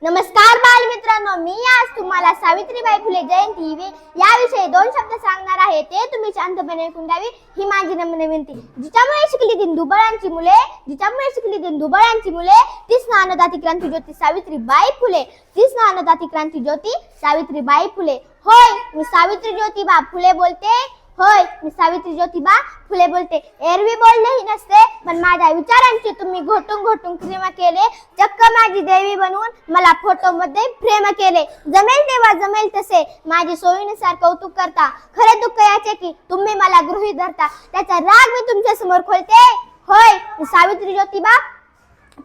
नमस्कार बालमित्रांनो, मी आज तुम्हाला सावित्रीबाई फुले जयंती याविषयी 2 शब्द सांगणार आहे. ते तुम्ही शांतपणे ऐकून घ्यावी ही माझी नम्र विनंती. जिच्यामुळे शिकली दिनदुबळांची मुले, तीच ना अन्नदाती क्रांती ज्योती सावित्रीबाई फुले, तीच ना अन्नदाती क्रांती ज्योती सावित्रीबाई फुले. होय, मी सावित्री ज्योतिबा फुले बोलते. एरवी बोललेही नसते, पण माझ्या विचारांची तुम्ही घोटून क्रिम केले. चक्क माझी देवी बनवून मला फोटो मध्ये फ्रेम केले. जमेल तेव्हा जमेल तसे माझी सोयीनुसार कौतुक करता. खरे दुःख याचे की तुम्ही मला गृहीत धरता. त्याचा राग मी तुमच्या समोर खोलते. होय, मी सावित्री ज्योतिबा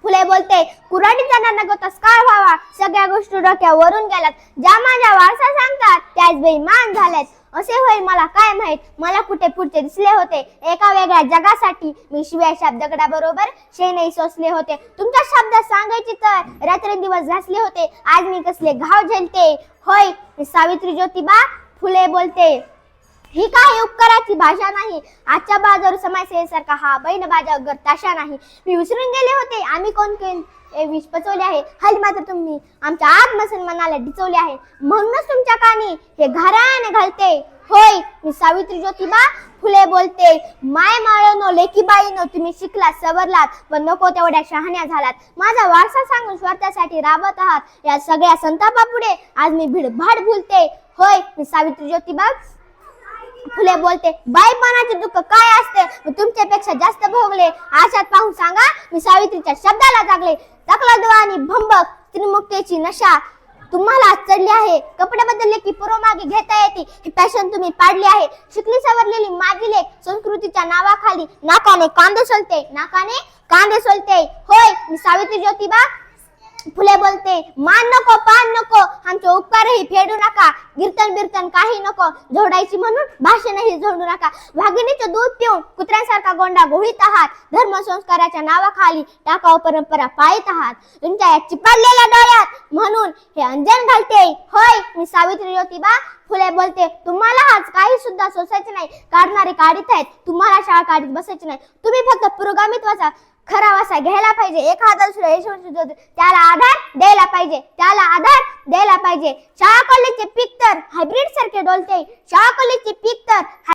फुले बोलते. कुऱ्हाडी जाणार नगोतास काळ व्हावा, सगळ्या गोष्टी डोक्यावरून गेल्यात. ज्या माझ्या वारसा सांगतात त्याच बेईमान झाल्यात. असे होईल मला काय माहित, मला कुठे पुढचे दिसले होते. एका वेगळ्या जगासाठी मी शिव्या शब्दगडाबरोबर शेणही सोसले होते. तुमच्या शब्दात सांगायचे तर रात्रंदिवस घासले होते. आज मी कसले घाव झेलते. होय, मी सावित्री ज्योतिबा फुले बोलते. ही काही उपकाराची भाषा नाही. आजच्या बाजार समाजसेवेसारखा हा बैन बाजा ताशा नाही. मी विसरून गेले होते आम्ही कोण विष पचवले आहे. हल्ली मात्र तुम्ही आमच्या आत्मसन्मानाला डिचवले आहे. म्हणूनच तुमच्या कानी हे घराने घालते. होय, मी सावित्री ज्योतिबा फुले बोलते. माय माळनो लेकीबाईनो, तुम्ही शिकलात सवरलात, पण नको तेवढ्या शहाण्या झालात. माझा वारसा सांगून स्वार्थासाठी राबत आहात. या सगळ्या संतापापुढे आज मी भीडभाड भुलते. होय, मी सावित्री ज्योतिबा फुले बोलते. बाईपणाचे दुःख काय असते तुमच्यापेक्षा जास्त भोगले. आशात पाहून सांगा मी सावित्रीच्या शब्दाला जागले. तकलादू आणि भंबक त्रिमुक्तेची नशा तुम्हाला चढली आहे. कपडे बदलले की पुरोमागे घेता येते. ही फॅशन तुम्ही पाडली आहे. शिकली सवरलेली माझी लेक संस्कृतीच्या नावाखाली नाकाने कांदे सोलते. होय, मी सावित्री ज्योतिबा फुले बोलते. मान नको, पान नको, आमचे उपकारही फेडू नका. कीर्तन काही नको, जोडायची म्हणून भाषणही जोडू नका. वाघिणीचे दूध पिऊन कुत्र्यांसारखा गोंडा घोळीत आहात. धर्मसंस्काराच्या नावाखाली टाकाऊ परंपरा पाळीत आहात. तुमच्या या चिपाडलेल्या डोळ्यात म्हणून हे अंजन घालते. होय, मी सावित्री ज्योतिबा फुले बोलते. तुम्हाला आज काही सुद्धा सोसायचे नाही. काढणारे काढीत आहेत, तुम्हाला शाळा काढीत बसायची नाही. तुम्ही फक्त पुरोगामित्वाचा खरा वासा घ्यायला पाहिजे. एखादा त्याला आधार द्यायला पाहिजे. शाळा कॉलेजचे पीक तर हायब्रिड सारखे डोलते.